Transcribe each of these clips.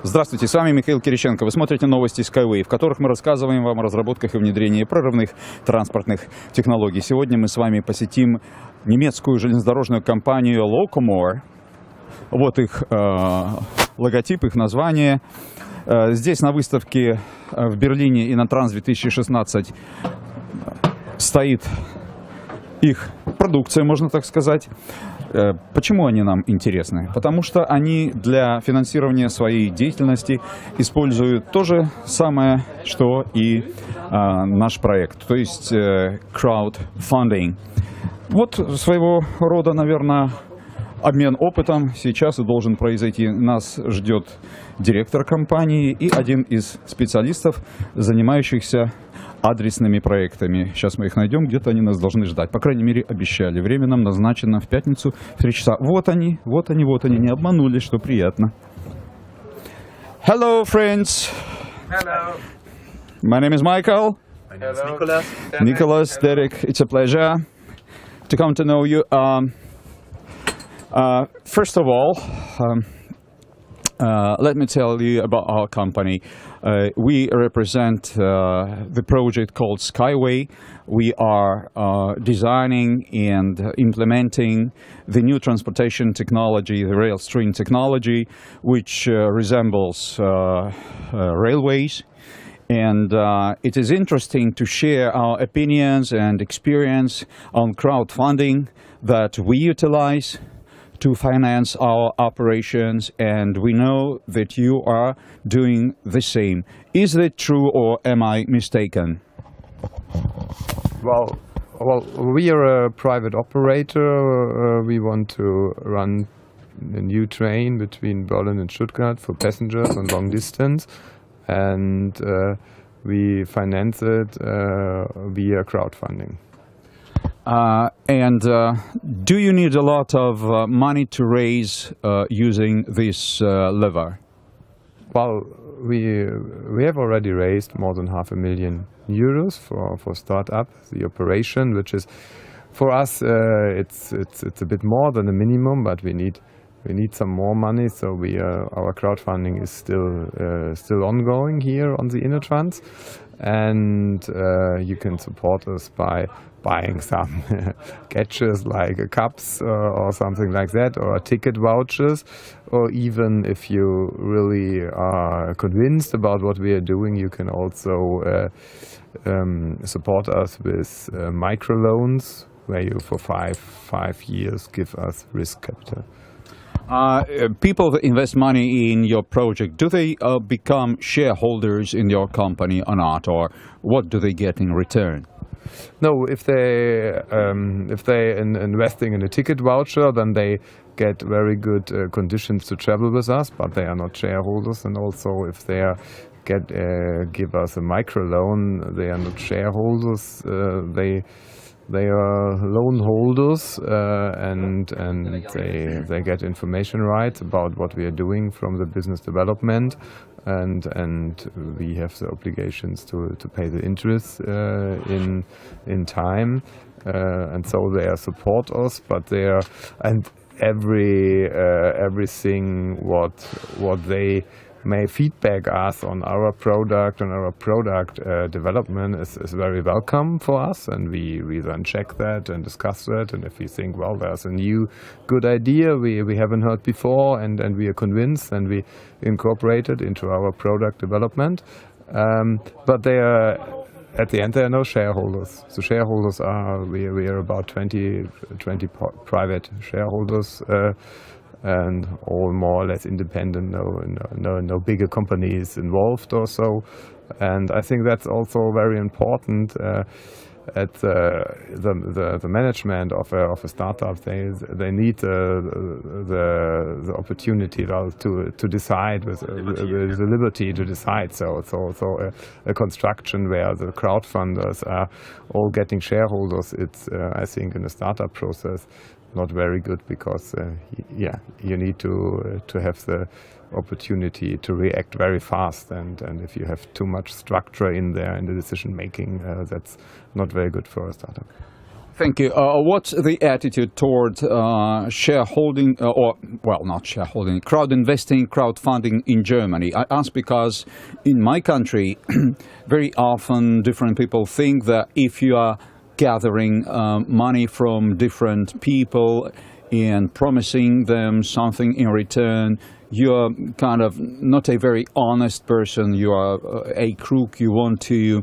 Здравствуйте, с вами Михаил Кириченко. Вы смотрите новости SkyWay, в которых мы рассказываем вам о разработках и внедрении прорывных транспортных технологий. Сегодня мы с вами посетим немецкую железнодорожную компанию Locomore. Вот их логотип, их название. Здесь на выставке в Берлине Иннотранс 2016 стоит их продукция, можно так сказать. Почему они нам интересны? Потому что они для финансирования своей деятельности используют то же самое, что и наш проект, то есть crowdfunding. Вот своего рода, наверное, обмен опытом сейчас и должен произойти. Нас ждет директор компании и один из специалистов, занимающихся адресными проектами. Сейчас мы их найдем, где-то они нас должны ждать. По крайней мере, обещали. Время нам назначено в пятницу в 3 часа. Вот они, не обманули, что приятно. Hello, friends. Hello. My name is Michael. My name is Nicholas. Nicholas, Derek, it's a pleasure to come to know you. First of all, let me tell you about our company. We represent the project called SkyWay. We are designing and implementing the new transportation technology, the rail string technology, which resembles railways. And it is interesting to share our opinions and experience on crowdfunding that we utilize to finance our operations, and we know that you are doing the same. Is that true, or am I mistaken? Well, we are a private operator. We want to run a new train between Berlin and Stuttgart for passengers on long distance, and we finance it via crowdfunding. Do you need a lot of money to raise using this lever? Well, we have already raised more than €500,000 for startup, the operation, which is for us it's a bit more than the minimum, but we need some more money. So our crowdfunding is still ongoing here on the Innotrans, and you can support us by buying some gadgets like cups or something like that, or ticket vouchers, or even if you really are convinced about what we are doing, you can also support us with microloans, where you for five years give us risk capital. People that invest money in your project, do they become shareholders in your company or not, or what do they get in return? No, if they investing in a ticket voucher, then they get very good conditions to travel with us, but they are not shareholders. And also, if they give us a microloan, they are not shareholders. They are loan holders, and they get information rights about what we are doing from the business development, and we have the obligations to pay the interest in time, and so they support us. But everything what they may feedback us on our product and our product development is very welcome for us, and we then check that and discuss that, and if we think, well, there's a new good idea we haven't heard before, and we are convinced, and we incorporate it into our product development. But at the end, there are no shareholders. The shareholders we are about 20 private shareholders, and all more or less independent, no bigger companies involved or so. And I think that's also very important. At the management of a startup, they need the opportunity to decide with the liberty to decide. So a construction where the crowdfunders are all getting shareholders, it's I think in the startup process not very good, because you need to have the opportunity to react very fast, and if you have too much structure in there in the decision making, that's not very good for a startup. Thank you. What's the attitude toward shareholding, not shareholding, crowd investing, crowdfunding in Germany? I ask because in my country, very often different people think that if you are gathering money from different people and promising them something in return, you're kind of not a very honest person, you are a crook, you want to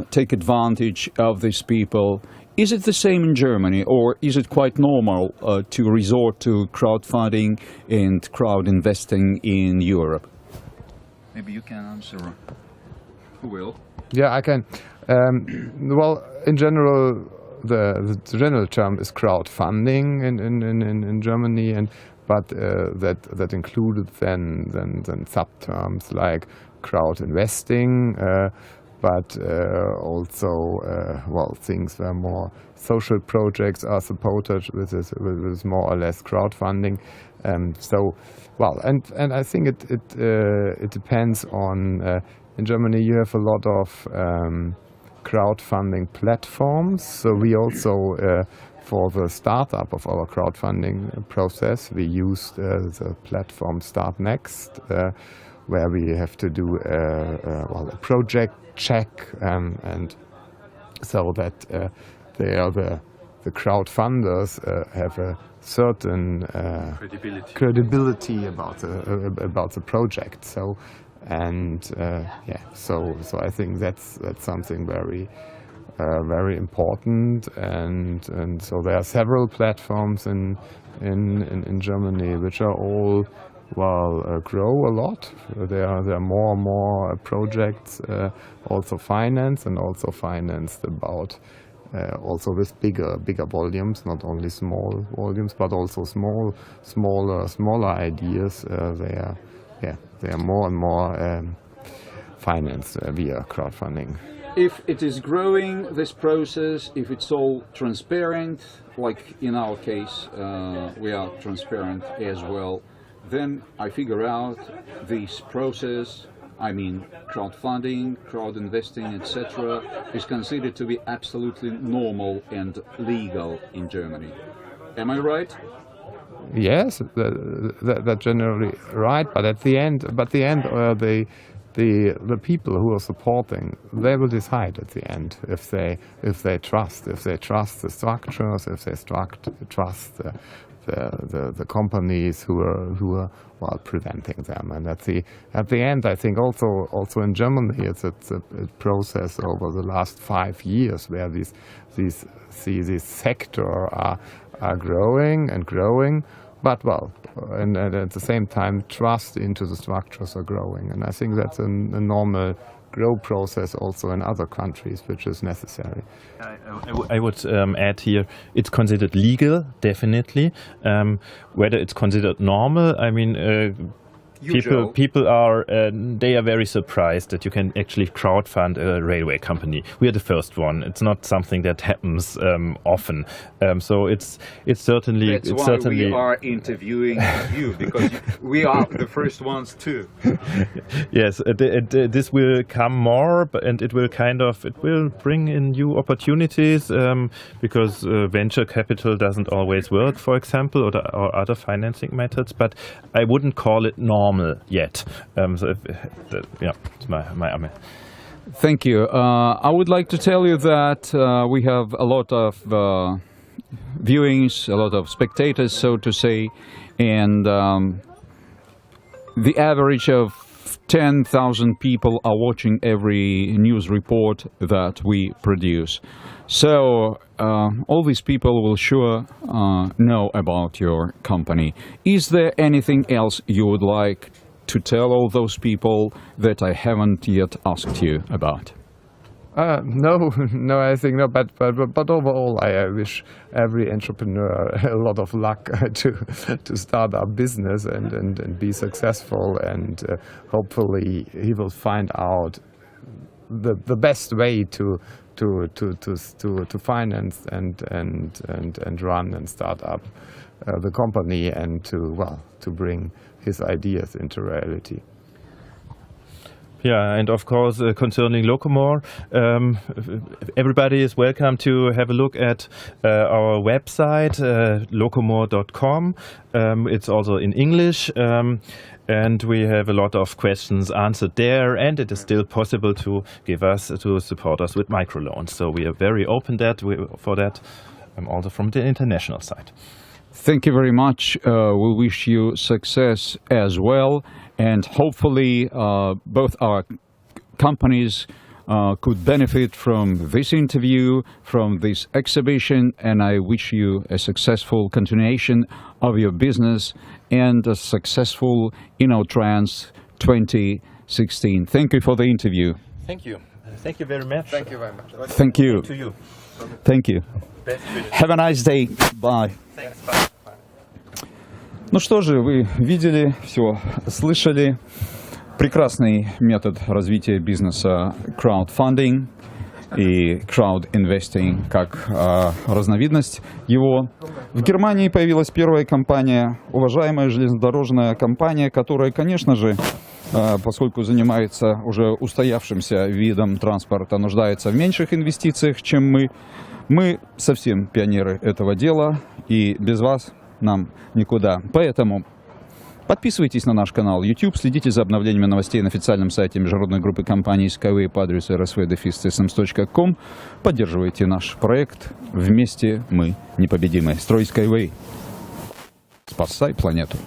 take advantage of these people. Is it the same in Germany, or is it quite normal to resort to crowdfunding and crowd investing in Europe? Maybe you can answer. Who will? Yeah, I can. Well, in general, the general term is crowdfunding in Germany, but that included then subterms like crowd investing. But also, things where more social projects are supported with more or less crowdfunding. And I think it depends on. In Germany, you have a lot of crowdfunding platforms. So we also, for the startup of our crowdfunding process, we used the platform Start Next, where we have to do a project check, and so that the crowdfunders have a certain credibility about the project. So I think that's something very important, and so there are several platforms in Germany which are all grow a lot. There are more and more projects also financed about also with bigger volumes, not only small volumes, but also smaller ideas. They are more and more financed via crowdfunding. If it is growing, this process, if it's all transparent, like in our case, we are transparent as well, then I figure out this process, I mean crowdfunding, crowd investing, etc., is considered to be absolutely normal and legal in Germany. Am I right? Yes, that's generally right. But at the end, the people who are supporting, they will decide at the end if they trust the structures, if they trust the companies who are preventing them. And at the end, I think also in Germany, it's a process over the last 5 years where this sector are growing and growing, but and at the same time, trust into the structures are growing. And I think that's a normal grow process also in other countries, which is necessary. I would add here, it's considered legal, definitely. Whether it's considered normal, I mean, people are they are very surprised that you can actually crowdfund a railway company. We are the first one. It's not something that happens often. So it's certainly. That's why we are interviewing you, because we are the first ones too. Yes, this will come more, and it will bring in new opportunities because venture capital doesn't always work, for example, or other financing methods. But I wouldn't call it normal yet. It's my Thank you. I would like to tell you that we have a lot of viewings, a lot of spectators, so to say, and the average of 10,000 people are watching every news report that we produce. So all these people will sure know about your company. Is there anything else you would like to tell all those people that I haven't yet asked you about? No, I think no. But overall, I wish every entrepreneur a lot of luck to start a business and be successful, and hopefully he will find out the best way to finance and run and start up the company, and to bring his ideas into reality. Yeah, and of course, concerning Locomore, everybody is welcome to have a look at our website, locomore.com. It's also in English, and we have a lot of questions answered there, and it is still possible to support us with microloans. So we are very open for that, also from the international side. Thank you very much. We wish you success as well. And hopefully both our companies could benefit from this interview, from this exhibition, and I wish you a successful continuation of your business and a successful InnoTrans 2016. Thank you for the interview. Thank you. Thank you very much. Thank you very much. Thank you. To you. Thank you. Have a nice day. Bye. Thanks. Bye. Ну что же, вы видели, все слышали. Прекрасный метод развития бизнеса краудфандинг и краудинвестинг как разновидность его. В Германии появилась первая компания, уважаемая железнодорожная компания, которая, конечно же, поскольку занимается уже устоявшимся видом транспорта, нуждается в меньших инвестициях, чем мы. Мы совсем пионеры этого дела, и без вас нам никуда. Поэтому подписывайтесь на наш канал YouTube, следите за обновлениями новостей на официальном сайте международной группы компаний SkyWay по адресу rsv-systems.com. Поддерживайте наш проект. Вместе мы непобедимы. Строй SkyWay. Спасай планету.